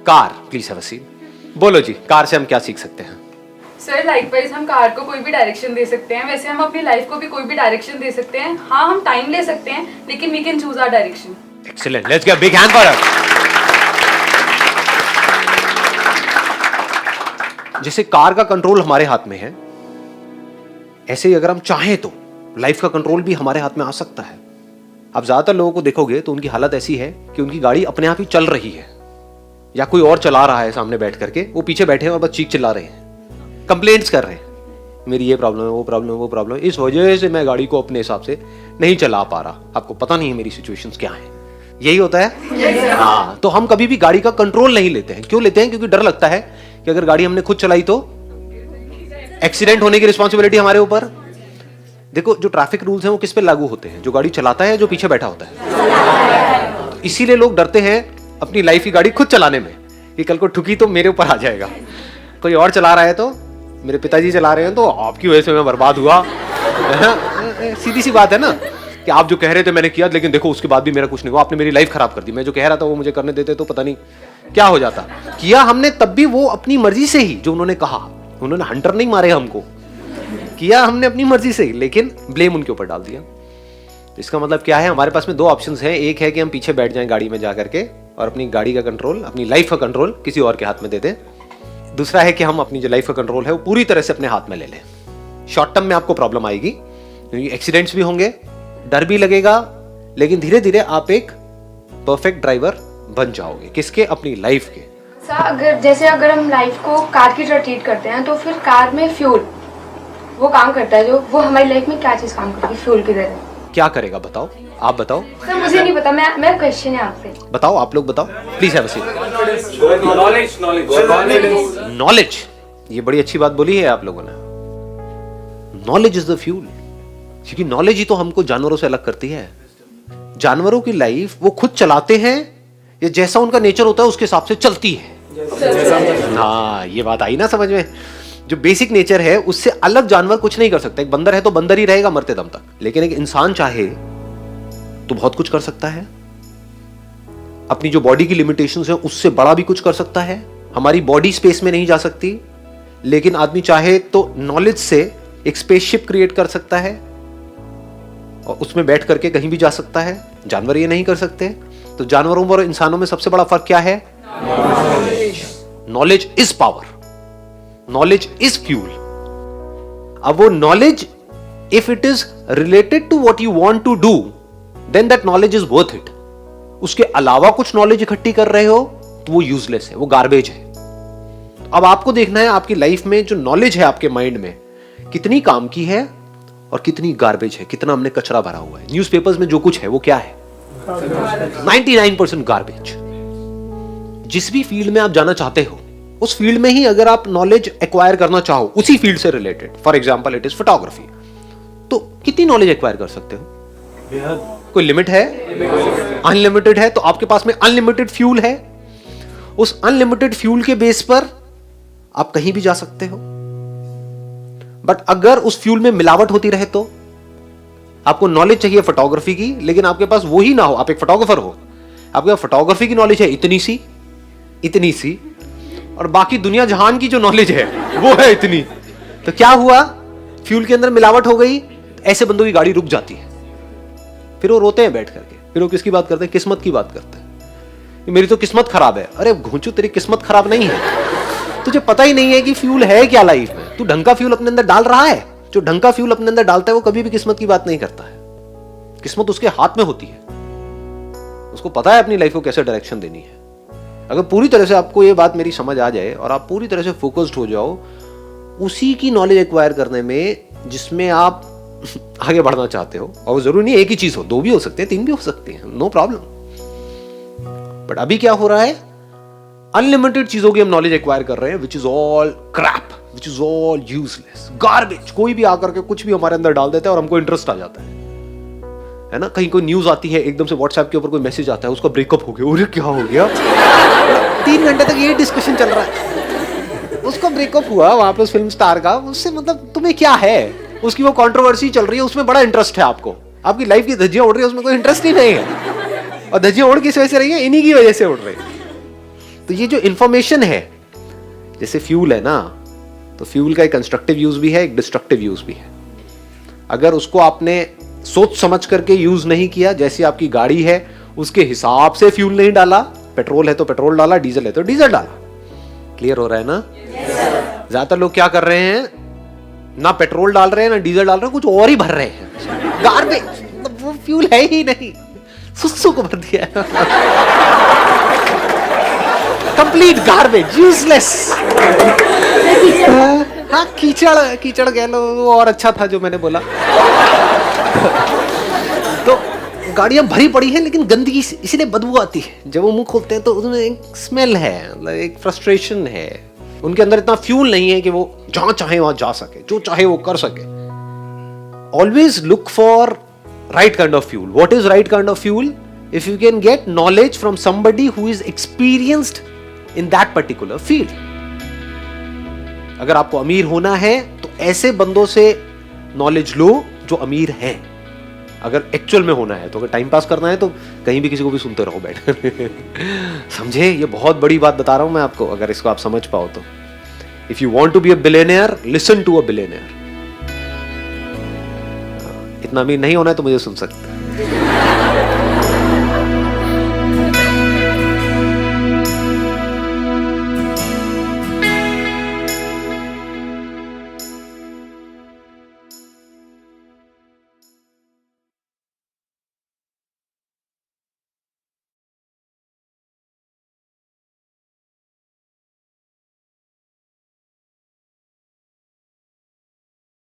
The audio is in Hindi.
Car, please have a seat. बोलो जी, कार से हम क्या सीख सकते हैं? सर लाइकवाइज हम कार को कोई भी डायरेक्शन दे सकते हैं, वैसे हम अपनी लाइफ को भी कोई भी डायरेक्शन दे सकते हैं। हाँ, हम टाइम ले सकते हैं, लेकिन we can choose our direction. Excellent, let's give a big hand for her. जैसे कार का कंट्रोल हमारे हाथ में है, ऐसे ही अगर हम चाहें तो लाइफ का कंट्रोल भी हमारे हाथ में आ सकता है। आप ज्यादातर लोगों को देखोगे तो उनकी हालत ऐसी है कि उनकी गाड़ी अपने आप ही चल रही है, या कोई और चला रहा है सामने बैठ करके, वो पीछे बैठे हैं और बस चीख चिल्ला रहे हैं, कंप्लेंट्स कर रहे हैं, मेरी ये प्रॉब्लम है, वो प्रॉब्लम है, वो प्रॉब्लम है, इस वजह से मैं गाड़ी को अपने हिसाब से नहीं चला पा रहा। आपको पता नहीं है मेरी सिचुएशंस क्या है, यही होता है। हाँ, तो हम कभी भी गाड़ी का कंट्रोल नहीं लेते हैं। क्यों लेते हैं? क्योंकि डर लगता है कि अगर गाड़ी हमने खुद चलाई तो एक्सीडेंट होने की रिस्पॉन्सिबिलिटी हमारे ऊपर। देखो, जो ट्रैफिक रूल्स हैं वो किस पे लागू होते हैं? जो गाड़ी चलाता है, जो पीछे बैठा होता है। तो इसीलिए लोग डरते हैं अपनी लाइफ की गाड़ी खुद चलाने में कि कल को ठुकी तो मेरे ऊपर आ जाएगा। कोई और चला रहा है तो, मेरे पिताजी चला रहे हैं तो आपकी वजह से मैं बर्बाद हुआ। सीधी सी बात है ना कि आप जो कह रहे थे मैंने किया, लेकिन देखो उसके बाद भी मेरा कुछ नहीं हुआ, आपने मेरी लाइफ खराब कर दी। मैं जो कह रहा था वो मुझे करने देते तो पता नहीं क्या हो जाता। किया हमने तब भी वो अपनी मर्जी से ही, जो उन्होंने कहा, उन्होंने हंटर नहीं मारे हमको, किया हमने अपनी मर्जी से ही, लेकिन ब्लेम उनके ऊपर डाल दिया। इसका मतलब क्या है? हमारे पास में दो ऑप्शंस हैं। एक है कि हम पीछे बैठ जाएं गाड़ी में जा करके और अपनी गाड़ी का कंट्रोल, अपनी लाइफ का कंट्रोल किसी और के हाथ में दे दें। दूसरा है कि हम अपनी जो लाइफ का कंट्रोल है वो पूरी तरह से अपने हाथ में ले लें। शॉर्ट टर्म में आपको प्रॉब्लम आएगी क्योंकि एक्सीडेंट्स भी होंगे, डर भी लगेगा, लेकिन धीरे धीरे आप एक परफेक्ट ड्राइवर बन जाओगे। किसके? अपनी लाइफ के। सर, अगर हम लाइफ को कार की तरह ट्रीट करते हैं तो फिर कार में फ्यूल वो काम करता है, जो वो हमारी लाइफ में क्या चीज काम करेगी फ्यूल की तरह? क्या करेगा बताओ, आप बताओ। सर मुझे नहीं पता, मैं क्वेश्चन है आपसे। बताओ, आप लोग बताओ, please have a seat. Knowledge, ये बड़ी अच्छी बात बोली है आप लोगों ने। नॉलेज इज द फ्यूल, क्योंकि नॉलेज ही तो हमको जानवरों से अलग करती है। जानवरों की लाइफ वो खुद चलाते हैं, या जैसा उनका नेचर होता है उसके हिसाब से चलती है। हाँ, ये बात आई ना समझ में? जो बेसिक नेचर है उससे अलग जानवर कुछ नहीं कर सकता। एक बंदर है तो बंदर ही रहेगा मरते दम तक, लेकिन एक इंसान चाहे तो बहुत कुछ कर सकता है। अपनी जो बॉडी की लिमिटेशंस है उससे बड़ा भी कुछ कर सकता है। हमारी बॉडी स्पेस में नहीं जा सकती, लेकिन आदमी चाहे तो नॉलेज से एक स्पेसशिप क्रिएट कर सकता है और उसमें बैठ करके कहीं भी जा सकता है। जानवर ये नहीं कर सकते। तो जानवरों और इंसानों में सबसे बड़ा फर्क क्या है? Knowledge is power, knowledge is fuel. अब वो knowledge, if it is related to what you want to do, then that knowledge is worth it. उसके अलावा कुछ नॉलेज इकट्ठी कर रहे हो तो वो यूजलेस है, वो गार्बेज है। अब आपको देखना है आपकी लाइफ में जो नॉलेज है आपके माइंड में कितनी काम की है और कितनी गार्बेज है, कितना हमने कचरा भरा हुआ है। न्यूज़पेपर्स में जो कुछ है वो क्या है? 99% गार्बेज। जिस भी फील्ड में आप जाना चाहते हो उस फील्ड में ही अगर आप नॉलेज एक्वायर करना चाहो, उसी फील्ड से related, for example it is photography, तो कितनी नॉलेज एक्वायर कर सकते हो? कोई लिमिट है? अनलिमिटेड है। तो आपके पास में अनलिमिटेड फ्यूल है। उस अनलिमिटेड फ्यूल के बेस पर आप कहीं भी जा सकते हो। बट अगर उस फ्यूल में मिलावट होती रहे तो आपको नॉलेज चाहिए फोटोग्राफी की, लेकिन आपके पास वो ही ना हो, आप एक फोटोग्राफर हो, आपके पास फोटोग्राफी की नॉलेज है इतनी सी, और बाकी दुनिया जहान की जो नॉलेज है वो है इतनी। तो क्या हुआ? फ्यूल के अंदर मिलावट हो गई। ऐसे बंदों की गाड़ी रुक जाती है, फिर वो रोते हैं बैठ करके। फिर वो किसकी बात करते हैं? किस्मत की बात करते हैं। मेरी तो किस्मत खराब है। अरे घुंचू, तेरी किस्मत खराब नहीं है, तुझे पता ही नहीं है कि फ्यूल है क्या लाइफ में। तू ढंग का फ्यूल अपने अंदर डाल रहा है? जो ढंग का फ्यूल अपने अंदर डालता है वो कभी भी किस्मत की बात नहीं करता है। किस्मत उसके हाथ में होती है, उसको पता है अपनी लाइफ को कैसे डायरेक्शन देनी है। अगर पूरी तरह से आपको ये बात मेरी समझ आ जाए और आप पूरी तरह से फोकस्ड हो जाओ उसी की नॉलेज एक्वायर करने में जिसमें आप आगे बढ़ना चाहते हो, और जरूरी नहीं एक ही चीज हो, दो भी हो सकते हैं, तीन भी हो सकते हैं, नो प्रॉब्लम। बट अभी क्या हो रहा है? अनलिमिटेड चीजों की हम नॉलेज एक्वायर कर रहे हैं, which is all crap, which is all useless, garbage. कोई भी आकर के कुछ भी हमारे अंदर डाल देता है और हमको इंटरेस्ट आ जाता है ना? कहीं कोई न्यूज आती है, एकदम से व्हाट्सएप के ऊपर कोई मैसेज आता है, उसका ब्रेकअप हो गया, अरे क्या हो गया? 3 घंटे तक ये डिस्कशन चल रहा है, उसका ब्रेकअप हुआ वहां पे उस फिल्म स्टार का। उससे मतलब तुम्हें क्या है? उसकी वो कंट्रोवर्सी चल रही है, उसमें बड़ा इंटरेस्ट है आपको, आपकी लाइफ की धज्जियां उड़ रही है, उसमें कोई इंटरेस्ट ही नहीं है। और धज्जियां उड़ किस वजह से रही है? इन्हीं की वजह से उड़ रही है। तो ये जो इंफॉर्मेशन है, जैसे फ्यूल है ना, तो फ्यूल का एक कंस्ट्रक्टिव यूज भी है, एक डिस्ट्रक्टिव यूज भी है। अगर उसको आपने सोच समझ करके यूज नहीं किया, जैसी आपकी गाड़ी है उसके हिसाब से फ्यूल नहीं डाला, पेट्रोल है तो पेट्रोल डाला, डीजल है तो डीजल डाला, क्लियर हो रहा है ना? ज्यादातर लोग क्या कर रहे हैं, ना पेट्रोल डाल रहे हैं ना डीजल डाल रहे हैं, कुछ और ही भर रहे हैं, गार्बेज, मतलब वो फ्यूल है ही नहीं, सुसु को भर दिया, कंप्लीट गार्बेज, यूजलेस। हाँ, कीचड़ कीचड़ कह लो, वो और अच्छा था जो मैंने बोला। तो गाड़ियां भरी पड़ी हैं लेकिन गंदगी इसलिए बदबू आती है, जब वो मुंह खोलते हैं तो उसमें एक स्मेल है, मतलब एक फ्रस्ट्रेशन है, उनके अंदर इतना फ्यूल नहीं है कि वो जहां चाहे वहां जा सके, जो चाहे वो कर सके। Always look for right kind of fuel. What is right kind of fuel? If you can get knowledge from somebody who is experienced in that particular field. अगर आपको अमीर होना है तो ऐसे बंदों से नॉलेज लो जो अमीर हैं। अगर एक्चुअल में होना है तो, अगर टाइम पास करना है तो कहीं भी किसी को भी सुनते रहो बैठ। समझे? ये बहुत बड़ी बात बता रहा हूं मैं आपको, अगर इसको आप समझ पाओ तो। If you want to be a billionaire, listen to a billionaire. इतना अमीर नहीं होना है तो मुझे सुन सकते हैं।